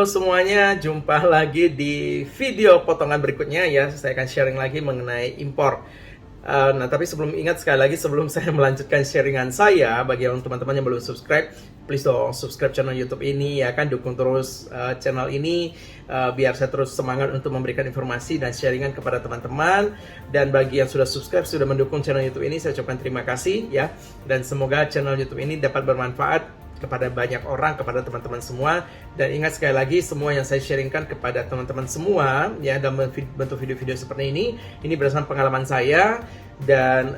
Halo semuanya, jumpa lagi di video potongan berikutnya ya. Saya akan sharing lagi mengenai impor. Nah, tapi sekali lagi sebelum saya melanjutkan sharingan saya, bagi teman-teman yang belum subscribe, please dong subscribe channel YouTube ini ya kan, dukung terus channel ini biar saya terus semangat untuk memberikan informasi dan sharingan kepada teman-teman. Dan bagi yang sudah subscribe, sudah mendukung channel YouTube ini, saya ucapkan terima kasih ya. Dan semoga channel YouTube ini dapat bermanfaat kepada banyak orang, kepada teman-teman semua. Dan ingat sekali lagi, semua yang saya sharingkan kepada teman-teman semua ya dalam bentuk video-video seperti ini berdasarkan pengalaman saya. Dan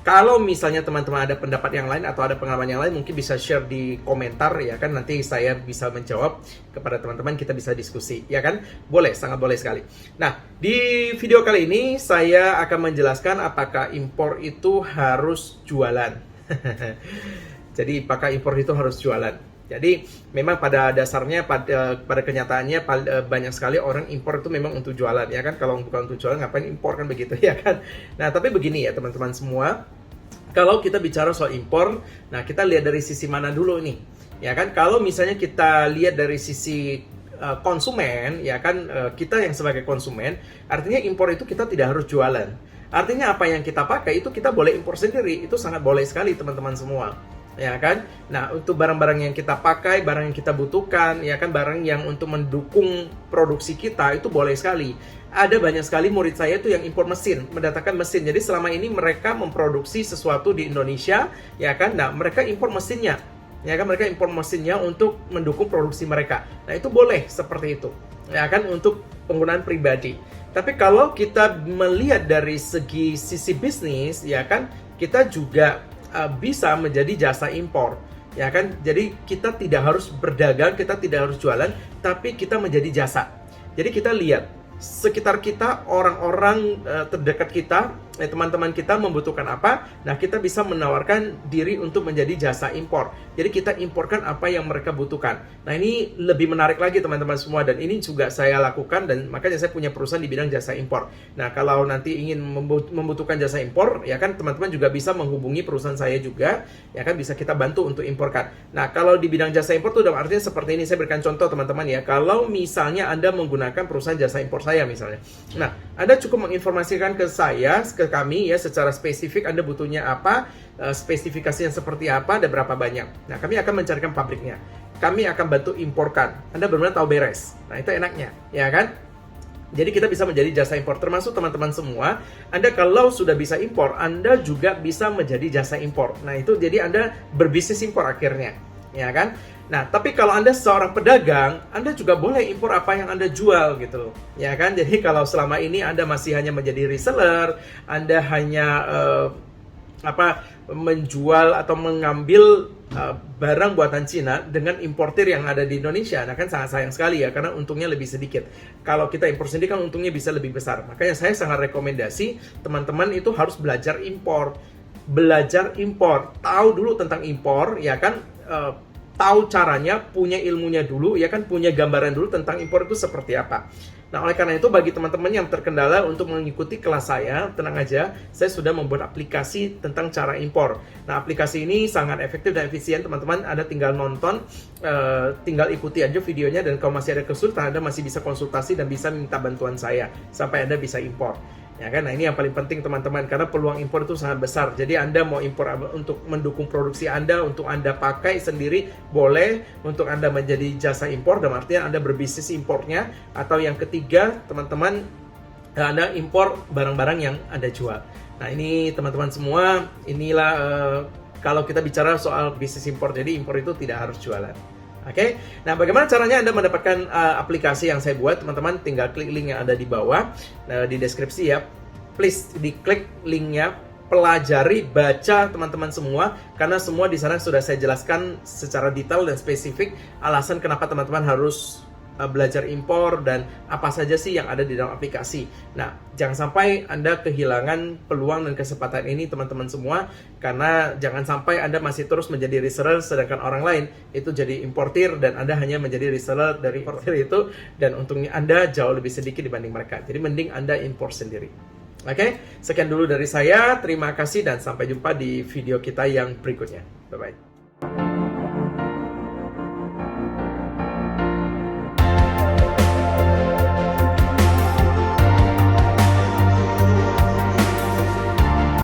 kalau misalnya teman-teman ada pendapat yang lain atau ada pengalaman yang lain, mungkin bisa share di komentar ya kan, nanti saya bisa menjawab kepada teman-teman, kita bisa diskusi ya kan. Boleh, sangat boleh sekali. Nah, di video kali ini saya akan menjelaskan apakah impor itu harus jualan. Jadi apakah impor itu harus jualan? Jadi memang pada dasarnya, pada kenyataannya banyak sekali orang impor itu memang untuk jualan ya kan. Kalau bukan untuk jualan ngapain impor kan, begitu ya kan. Nah tapi begini ya teman-teman semua, kalau kita bicara soal impor, nah kita lihat dari sisi mana dulu nih ya kan. Kalau misalnya kita lihat dari sisi konsumen ya kan, kita yang sebagai konsumen, artinya impor itu kita tidak harus jualan. Artinya apa yang kita pakai itu kita boleh impor sendiri, itu sangat boleh sekali teman-teman semua ya kan. Nah, untuk barang-barang yang kita pakai, barang yang kita butuhkan ya kan, barang yang untuk mendukung produksi kita, itu boleh sekali. Ada banyak sekali murid saya itu yang impor mesin, mendatangkan mesin. Jadi selama ini mereka memproduksi sesuatu di Indonesia ya kan. Nah, mereka impor mesinnya ya kan, mereka impor mesinnya untuk mendukung produksi mereka. Nah, itu boleh seperti itu ya kan, untuk penggunaan pribadi. Tapi kalau kita melihat dari sisi bisnis ya kan, kita juga bisa menjadi jasa impor ya kan. Jadi kita tidak harus berdagang, kita tidak harus jualan, tapi kita menjadi jasa. Jadi kita lihat sekitar kita, orang-orang terdekat kita, teman-teman kita membutuhkan apa, nah kita bisa menawarkan diri untuk menjadi jasa impor. Jadi kita imporkan apa yang mereka butuhkan. Nah ini lebih menarik lagi teman-teman semua, dan ini juga saya lakukan, dan makanya saya punya perusahaan di bidang jasa impor. Nah kalau nanti ingin membutuhkan jasa impor ya kan, teman-teman juga bisa menghubungi perusahaan saya juga ya kan, bisa kita bantu untuk imporkan. Nah kalau di bidang jasa impor itu artinya seperti ini, saya berikan contoh teman-teman ya. Kalau misalnya Anda menggunakan perusahaan jasa impor saya misalnya, nah Anda cukup menginformasikan ke saya, ke kami ya, secara spesifik Anda butuhnya apa, spesifikasinya seperti apa, dan berapa banyak. Nah kami akan mencarikan pabriknya, kami akan bantu imporkan. Anda benar-benar tahu beres. Nah itu enaknya ya kan. Jadi kita bisa menjadi jasa impor, termasuk teman-teman semua. Anda kalau sudah bisa impor, Anda juga bisa menjadi jasa impor. Nah itu jadi Anda berbisnis impor akhirnya ya kan. Nah, tapi kalau Anda seorang pedagang, Anda juga boleh impor apa yang Anda jual gitu loh. Ya kan? Jadi kalau selama ini Anda masih hanya menjadi reseller, Anda hanya menjual atau mengambil barang buatan Cina dengan importir yang ada di Indonesia, nah kan sangat sayang sekali ya, karena untungnya lebih sedikit. Kalau kita impor sendiri kan untungnya bisa lebih besar. Makanya saya sangat rekomendasi teman-teman itu harus belajar impor. Belajar impor, tahu dulu tentang impor ya kan, tahu caranya, punya ilmunya dulu ya kan, punya gambaran dulu tentang impor itu seperti apa. Nah oleh karena itu, bagi teman-teman yang terkendala untuk mengikuti kelas saya, tenang aja, saya sudah membuat aplikasi tentang cara impor. Nah aplikasi ini sangat efektif dan efisien teman-teman. Anda tinggal nonton, tinggal ikuti aja videonya, dan kalau masih ada kesulitan Anda masih bisa konsultasi dan bisa minta bantuan saya sampai Anda bisa impor ya kan. Nah ini yang paling penting teman-teman, karena peluang impor itu sangat besar. Jadi Anda mau impor untuk mendukung produksi Anda, untuk Anda pakai sendiri boleh, untuk Anda menjadi jasa impor, dan artinya Anda berbisnis impornya. Atau yang ketiga teman-teman, Anda impor barang-barang yang Anda jual. Nah ini teman-teman semua, inilah kalau kita bicara soal bisnis impor. Jadi impor itu tidak harus jualan. Oke, nah bagaimana caranya Anda mendapatkan aplikasi yang saya buat? Teman-teman tinggal klik link yang ada di bawah, di deskripsi ya. Please diklik linknya, pelajari, baca teman-teman semua, karena semua di sana sudah saya jelaskan secara detail dan spesifik alasan kenapa teman-teman harus belajar impor dan apa saja sih yang ada di dalam aplikasi. Nah, jangan sampai Anda kehilangan peluang dan kesempatan ini teman-teman semua, karena jangan sampai Anda masih terus menjadi reseller sedangkan orang lain itu jadi importir, dan Anda hanya menjadi reseller dari importir itu, dan untungnya Anda jauh lebih sedikit dibanding mereka. Jadi mending Anda impor sendiri. Oke, sekian dulu dari saya. Terima kasih dan sampai jumpa di video kita yang berikutnya. Bye-bye.